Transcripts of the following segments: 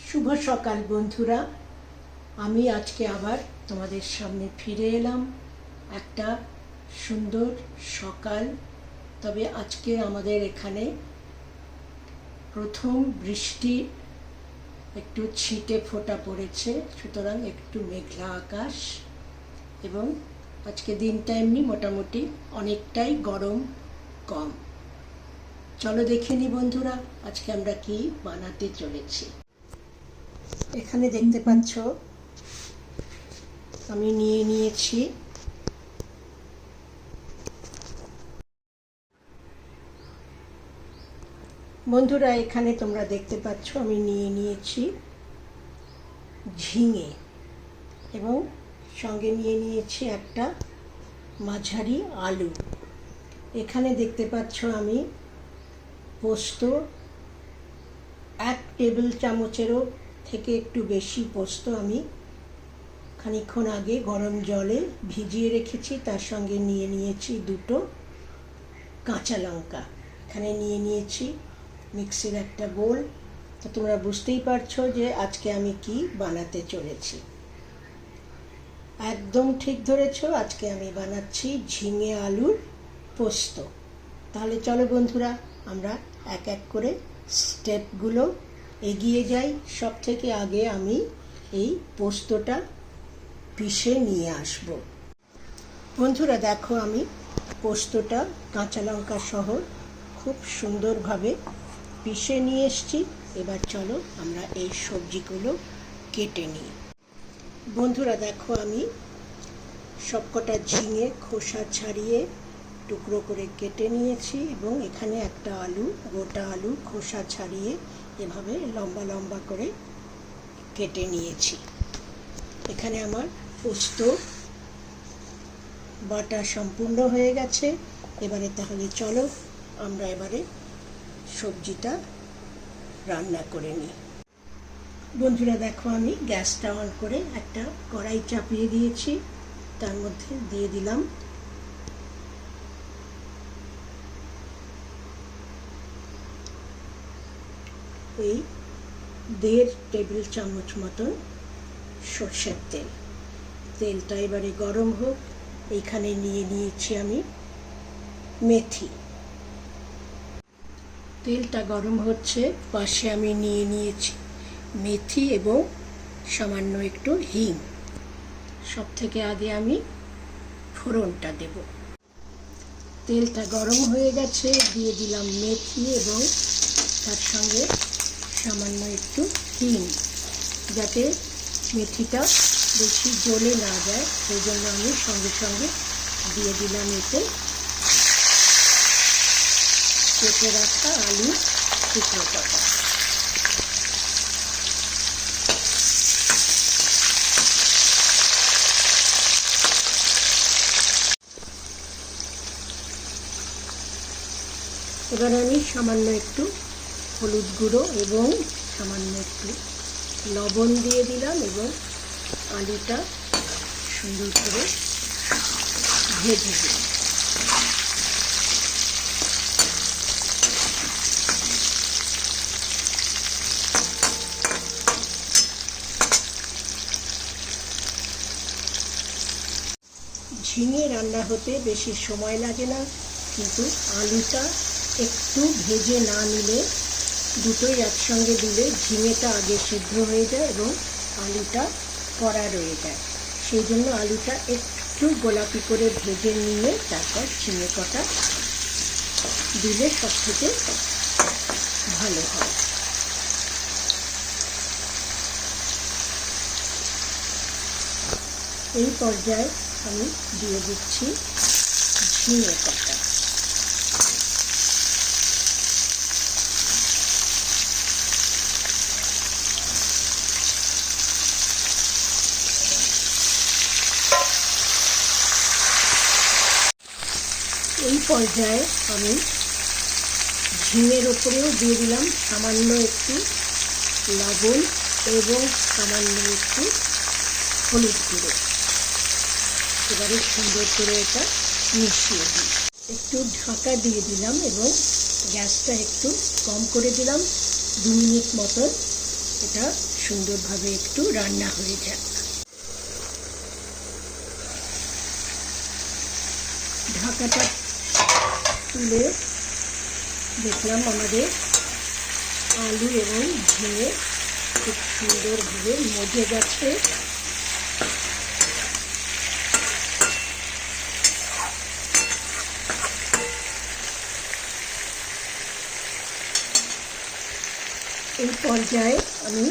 শুভ সকাল বন্ধুরা, আমি আজকে আবার তোমাদের সামনে ফিরে এলাম একটা সুন্দর সকাল। তবে আজকে আমাদের এখানে প্রথম বৃষ্টি একটু ছিটে ফোঁটা পড়েছে, সুতরাং একটু মেঘলা আকাশ এবং আজকে দিনটা এমনি মোটামুটি অনেকটাই গরম কম। চলো দেখে নি বন্ধুরা আজকে আমরা কি বানাতে চলেছি। এখানে দেখতে পাচ্ছ আমি নিয়ে নিয়েছি বন্ধুরা, এখানে তোমরা দেখতে পাচ্ছ আমি নিয়ে নিয়েছি ঝিঙে এবং সঙ্গে নিয়ে নিয়েছি একটা মাঝারি আলু। এখানে দেখতে পাচ্ছ আমি পোস্ত, 1 টেবিল চামচেরও থেকে একটু বেশি পোস্ত আমি খানিকক্ষণ আগে গরম জলে ভিজিয়ে রেখেছি। তার সঙ্গে নিয়ে নিয়েছি 2টো কাঁচা লঙ্কা। এখানে নিয়ে নিয়েছি মিক্সির একটা বোল। তো তোমরা বুঝতেই পারছো যে আজকে আমি কি বানাতে চলেছি। একদম ঠিক ধরেছ, আজকে আমি বানাচ্ছি ঝিঙে আলুর পোস্ত। তাহলে চলো বন্ধুরা আমরা এক এক করে স্টেপগুলো এগিয়ে যাই। সব থেকে আগে আমি এই পোস্তটা পিষে নিয়ে আসব। বন্ধুরা দেখো, আমি পোস্তটা কাঁচা লঙ্কা সহ খুব সুন্দরভাবে পিষে নিয়ে এসেছি। এবার চলো আমরা এই সবজিগুলো কেটে নিই। বন্ধুরা দেখো, আমি সবকটা ঝিঙে খোসা ছাড়িয়ে টুকরো করে কেটে নিয়েছি এবং এখানে একটা আলু, গোটা আলু খোসা ছাড়িয়ে এভাবে লম্বা লম্বা করে কেটে নিয়েছি। এখানে আমার পোস্ত বাটা সম্পূর্ণ হয়ে গেছে। এবারে তাহলে চলো আমরা এবারে সবজিটা রান্না করে নিই। বন্ধুরা দেখো, আমি গ্যাসটা অন করে একটা কড়াই চাপিয়ে দিয়েছি। তার মধ্যে দিয়ে দিলাম এই 1.5 টেবিল চামচ মতন সর্ষের তেল। তেলটা এবারে গরম হোক। এইখানে নিয়ে নিয়েছি আমি মেথি। তেলটা গরম হচ্ছে, পাশে আমি নিয়ে নিয়েছি মেথি এবং সামান্য একটু হিং। সব থেকে আগে আমি ফোড়নটা দেব। তেলটা গরম হয়ে গেছে, দিয়ে দিলাম মেথি এবং তার সঙ্গে সামান্য একটু হিং, যাতে মেথিটা বেশি জ্বলে না যায়। সেই জন্য আমি সঙ্গে সঙ্গে দিয়ে দিলাম এতে কেটে রাখা আলু টুকরো কটা। এবার আমি সামান্য একটু হলুদ গুঁড়ো এবং সামান্য একটু লবণ দিয়ে দিলাম এবং আলুটা সুন্দর করে ভেজে দিলাম। ঝিঙে রান্না হতে বেশি সময় লাগে না, কিন্তু আলুটা একটু ভেজে না নিলে, দুটোই একসঙ্গে দিলে ঝিঙেটা আগে সিদ্ধ হয়ে যায় এবং আলুটা কড়া রয়ে যায়। সেই জন্য আলুটা একটু গোলাপি করে ভেজে নিয়ে তারপর ঝিঙে কটা দিলে সব থেকে ভালো হয়। এই পর্যায়ে আমি দিয়ে দিচ্ছি ঝিঙে কটা। এই পর্যায়ে আমি ঝিঙের ওপরেও দিয়ে দিলাম সামান্য একটু লবণ এবং সামান্য একটু হলুদ গুঁড়ো। এবারে সুন্দর করে এটা মিশিয়ে দিই। একটু ঢাকা দিয়ে দিলাম এবং গ্যাসটা একটু কম করে দিলাম। 2 মিনিট মতন এটা সুন্দরভাবে একটু রান্না হয়ে যাক। ঢাকাটা তুলে দেখলাম আমাদের আলু এবং ঝিঙে খুব সুন্দরভাবে মজে গেছে। এই পর্যায়ে আমি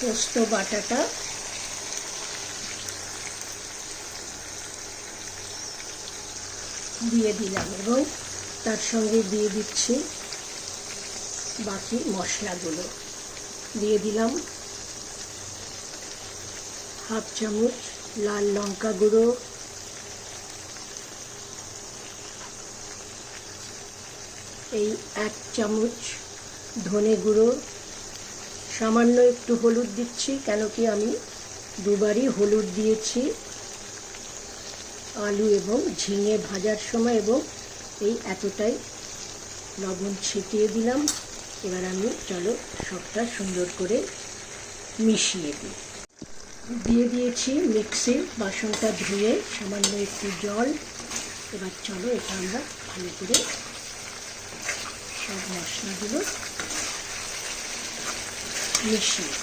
পোস্ত বাটাটা দিয়ে দিলাম এবং তার সঙ্গে দিয়ে দিচ্ছি বাকি মশলাগুলো। দিয়ে দিলাম হাফ চামচ লাল লঙ্কা গুঁড়ো, এই 1 চামচ ধনে গুঁড়ো, সামান্য একটু হলুদ দিচ্ছি, কেন কি আমি দুবারই হলুদ দিয়েছি আলু এবং ঝিঙে ভাজার সময়, এবং এই এতটাই লবণ ছিটিয়ে দিলাম। এবার আমি চলো সবটা সুন্দর করে মিশিয়ে দিই। দিয়ে দিয়েছি মিক্সির বাসনটা ধুয়ে সামান্য একটু জল। এবার চলো এটা আমরা ভালো করে সব মশলাগুলো মিশিয়ে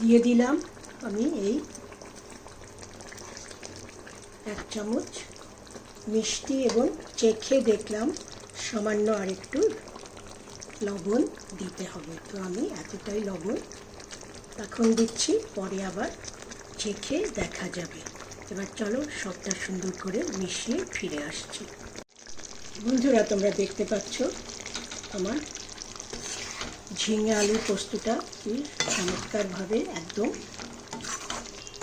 দিয়ে দিলাম আমি এই 1 চামচ মিষ্টি, এবং চেখে দেখলাম সামান্য আরেকটু লবণ দিতে হবে, তো আমি এতটাই লবণ এখন দিচ্ছি, পরে আবার চেখে দেখা যাবে। এবার চলো সবটা সুন্দর করে মিশিয়ে ফিরে আসছি। বন্ধুরা, তোমরা দেখতে পাচ্ছ আমার ঝিঙে আলু পোস্তটা কি চমৎকারভাবে একদম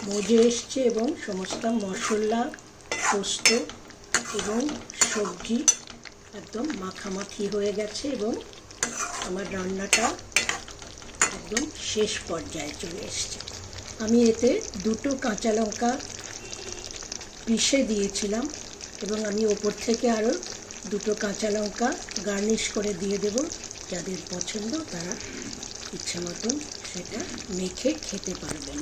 মজে এসছে, এবং সমস্ত মশলা, পোস্ত এবং সবজি একদম মাখামাখি হয়ে গেছে, এবং আমার রান্নাটা একদম শেষ পর্যায়ে চলে এসছে। আমি এতে 2টো কাঁচা লঙ্কা পিষে দিয়েছিলাম, এবং আমি ওপর থেকে আরও 2টো কাঁচা লঙ্কা গার্নিশ করে দিয়ে দেব। যাদের পছন্দ তারা ইচ্ছে মতন সেটা মেখে খেতে পারবেন।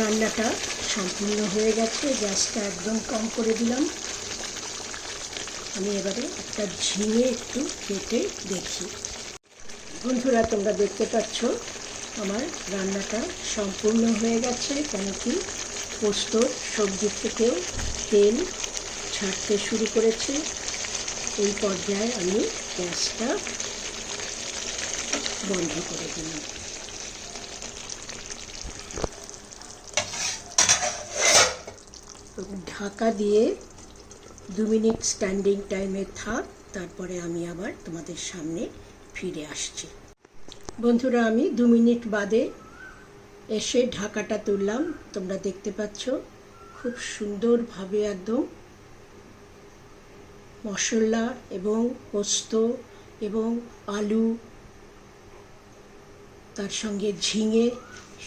রান্নাটা সম্পূর্ণ হয়ে গেছে, গ্যাসটা একদম কম করে দিলাম। আমি এবারে একটা ঝিঙে একটু কেটে দেখি। বন্ধুরা, তোমরা দেখতে পাচ্ছ আমার রান্নাটা সম্পূর্ণ হয়ে গেছে, কেন কি পোস্তর সবজি থেকেও তেল ছাড়তে শুরু করেছে। এই পর্যায়ে আমি গ্যাসটা বন্ধ করে দিলাম। ঢাকা দিয়ে 2 মিনিট স্ট্যান্ডিং টাইমে থাক, তারপরে আমি আবার তোমাদের সামনে ফিরে আসছি। বন্ধুরা, আমি 2 মিনিট বাদে এসে ঢাকাটা তুললাম। তোমরা দেখতে পাচ্ছ খুব সুন্দরভাবে একদম মশলা এবং পোস্ত এবং আলু, তার সঙ্গে ঝিঙে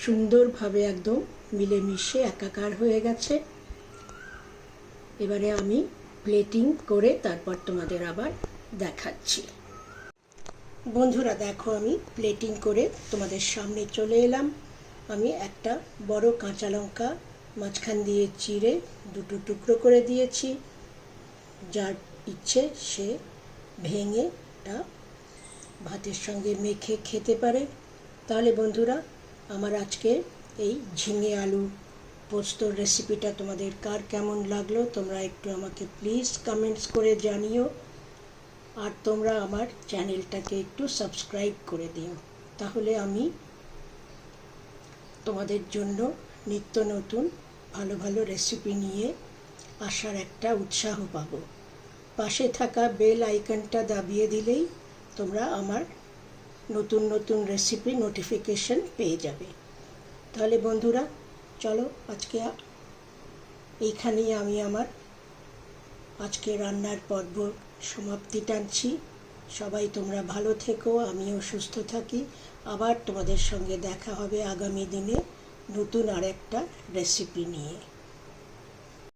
সুন্দরভাবে একদম মিলেমিশে একাকার হয়ে গেছে। এবারে আমি প্লেটিং করে তারপর তোমাদের আবার দেখাচ্ছি। বন্ধুরা দেখো, আমি প্লেটিং করে তোমাদের সামনে চলে এলাম। আমি একটা বড় কাঁচা লঙ্কা মাঝখান দিয়ে চিড়ে 2টো টুকরো করে দিয়েছি। যার ইচ্ছে সে ভেঙে এটা ভাতের সঙ্গে মেখে খেতে পারে। তাহলে বন্ধুরা, আমার আজকে এই ঝিঙে আলু পোস্তর রেসিপিটা তোমাদের কার কেমন লাগলো তোমরা একটু আমাকে প্লিজ কমেন্টস করে জানিও। আর তোমরা আমার চ্যানেলটাকে একটু সাবস্ক্রাইব করে দিও, তাহলে আমি তোমাদের জন্য নিত্য নতুন ভালো ভালো রেসিপি নিয়ে আসার একটা উৎসাহ পাবো। পাশে থাকা বেল আইকনটা দাবিয়ে দিলেই তোমরা আমার নতুন নতুন রেসিপি নোটিফিকেশন পেয়ে যাবে। তাহলে বন্ধুরা চলো আজকে এইখানেই আমি আমার আজকে রান্নার পর্ব সমাপ্তি টানছি। সবাই তোমরা ভালো থেকো, আমিও সুস্থ থাকি। আবার তোমাদের সঙ্গে দেখা হবে আগামী দিনে নতুন আরেকটা রেসিপি নিয়ে।